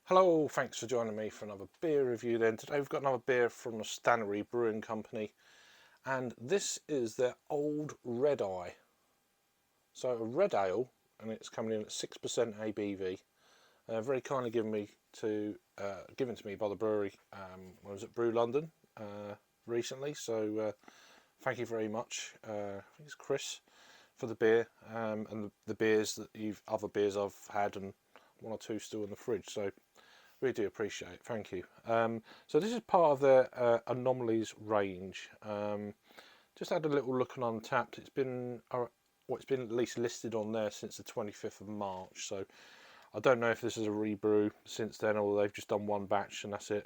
Hello, thanks for joining me for another beer review then. Today we've got another beer from the Stannary Brewing Company, and this is their Okd Red Eye. So a red ale, and it's coming in at 6% ABV. Very kindly given to me by the brewery when I was at Brew London recently, so thank you very much. I think it's Chris for the beer, and the beers that other beers I've had, and one or two still in the fridge, so really do appreciate it, thank you. So this is part of their Anomalies range. Just had a little look on Untapped. It's been at least listed on there since the 25th of March. So I don't know if this is a rebrew since then, or they've just done one batch and that's it.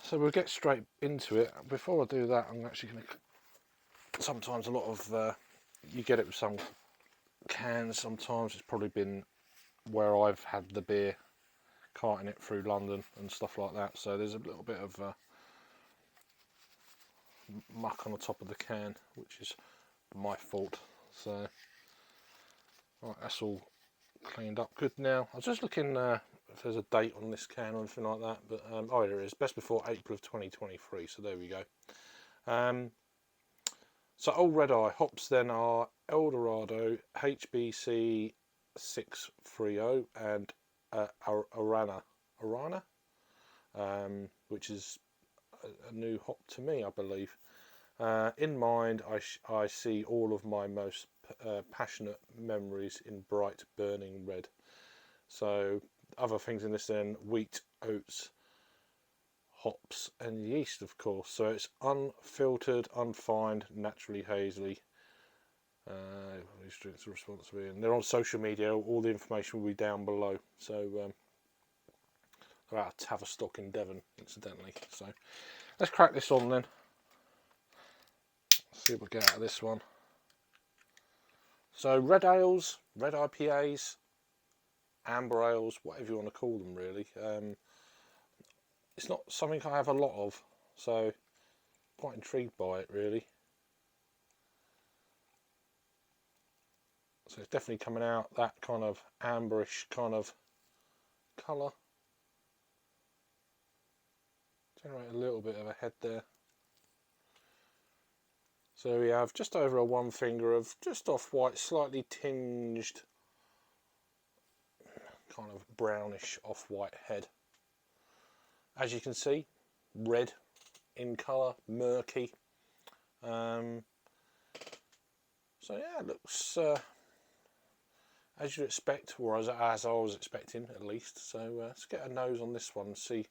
So we'll get straight into it. Before I do that, I'm actually going to. Sometimes a lot of you get it with some cans. Sometimes it's probably been where I've had the beer, carting it through London and stuff like that, so there's a little bit of muck on the top of the can, which is my fault. So right, that's all cleaned up good now. I was just looking if there's a date on this can or anything like that, but oh, there is, best before April of 2023, so there we go. So Okd Red Eye hops then are Dorado, HBC 630 and Arianna, which is a new hop to me, I believe. In mind, I see all of my most passionate memories in bright burning red. So other things in this then: wheat, oats, hops and yeast, of course. So it's unfiltered, unfined, naturally hazy. These drinks are responsible, and they're on social media. All the information will be down below. So they're out of Tavistock in Devon, incidentally. So let's crack this on then. See what we get out of this one. So red ales, red IPAs, amber ales, whatever you want to call them, really. It's not something I have a lot of, so quite intrigued by it, really. So it's definitely coming out that kind of amberish kind of colour. Generate a little bit of a head there. So we have just over a one finger of just off white, slightly tinged, kind of brownish off white head. As you can see, red in colour, murky. So yeah, it looks as you'd expect, or as I was expecting at least. So let's get a nose on this one and see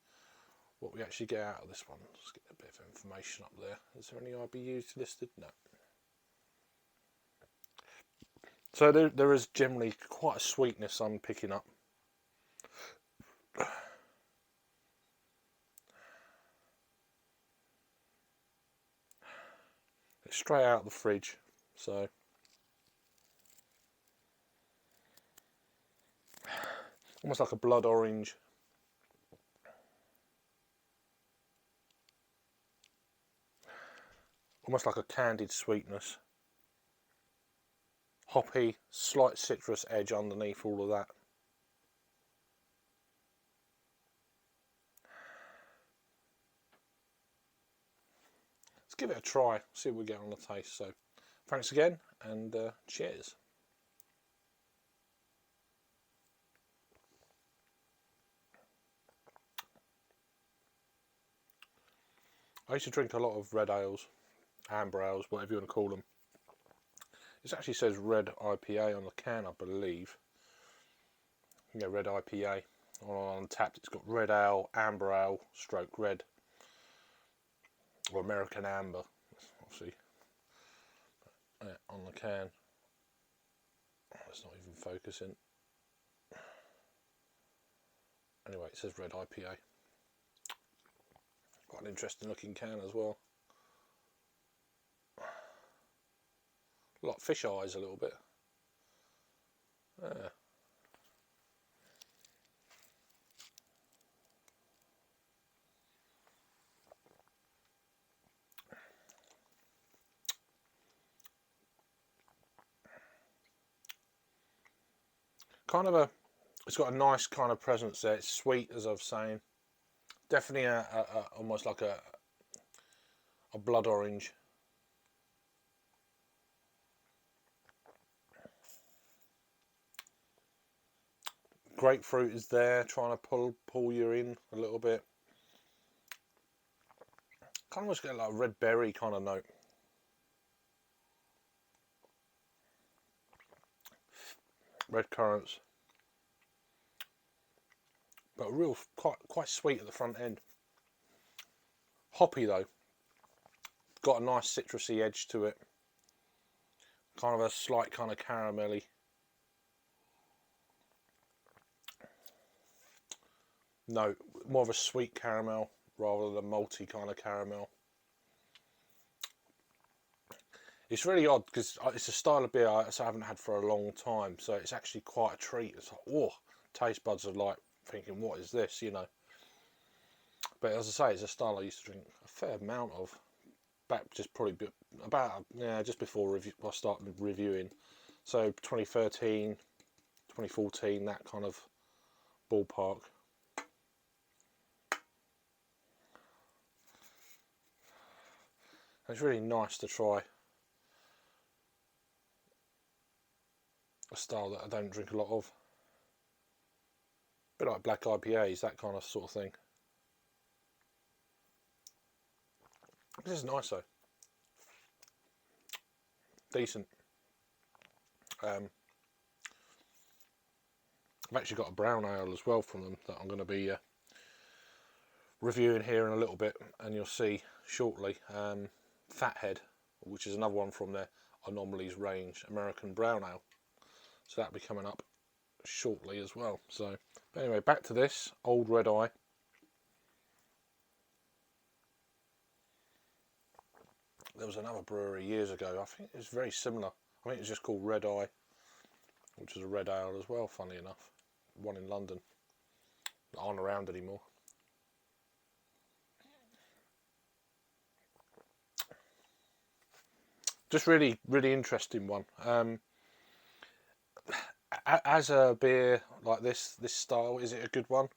what we actually get out of this one. Let's get a bit of information up there. Is there any IBUs listed? No. So there is generally quite a sweetness I'm picking up. It's straight out of the fridge, so almost like a blood orange. Almost like a candied sweetness. Hoppy, slight citrus edge underneath all of that. Let's give it a try, see what we get on the taste. So thanks again, and cheers. I used to drink a lot of red ales, amber ales, whatever you want to call them. It actually says red IPA on the can, I believe. Yeah, red IPA. On Untapped, it's got red ale, amber ale, stroke red, or American amber, obviously, on the can. It's not even focusing. Anyway, it says red IPA. Quite an interesting looking can as well. Like fish eyes a little bit. Yeah. Kind of a It's got a nice kind of presence there. It's sweet, as I was saying. Definitely almost like a blood orange. Grapefruit is there, trying to pull you in a little bit. Kind of almost get like a red berry kind of note. Red currants. But real quite sweet at the front end. Hoppy though. Got a nice citrusy edge to it. Kind of a slight kind of caramelly. No, more of a sweet caramel rather than malty kind of caramel. It's really odd because it's a style of beer I haven't had for a long time, so it's actually quite a treat. It's like, oh, taste buds are like thinking, what is this, you know? But as I say, it's a style I used to drink a fair amount of back just probably about, yeah, just before I started reviewing. So 2013, 2014, that kind of ballpark. It's really nice to try a style that I don't drink a lot of. A bit like black IPAs, that kind of sort of thing. This is nice though. Decent. I've actually got a brown ale as well from them that I'm going to be reviewing here in a little bit, and you'll see shortly. Fathead, which is another one from their Anomalies range, American brown ale. So that'll be coming up shortly as well. So, but anyway, back to this Okd Red Eye. There was another brewery years ago, I think it was very similar. I think it was just called Red Eye, which was a red ale as well, funny enough. One in London. That aren't around anymore. Just really, really interesting one. As a beer like this style, is it a good one?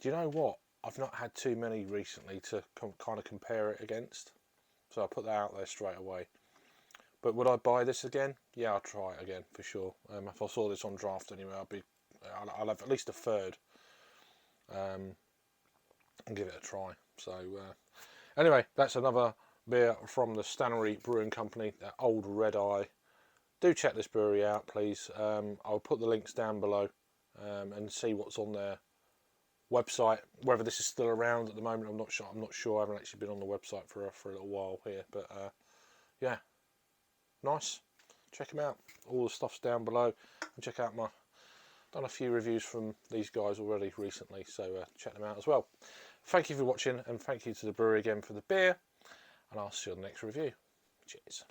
Do you know what? I've not had too many recently to kind of compare it against. So I'll put that out there straight away. But would I buy this again? Yeah, I'll try it again for sure. If I saw this on draft anyway, I'll have at least a third and give it a try. So anyway, that's another beer from the Stannary Brewing Company, that Okd Red Eye. Do check this brewery out, please. I'll put the links down below and see what's on their website. Whether this is still around at the moment, I'm not sure. I haven't actually been on the website for a little while here, but yeah, nice. Check them out. All the stuff's down below. And check out done a few reviews from these guys already recently, so check them out as well. Thank you for watching, and thank you to the brewery again for the beer, and I'll see you on the next review. Cheers.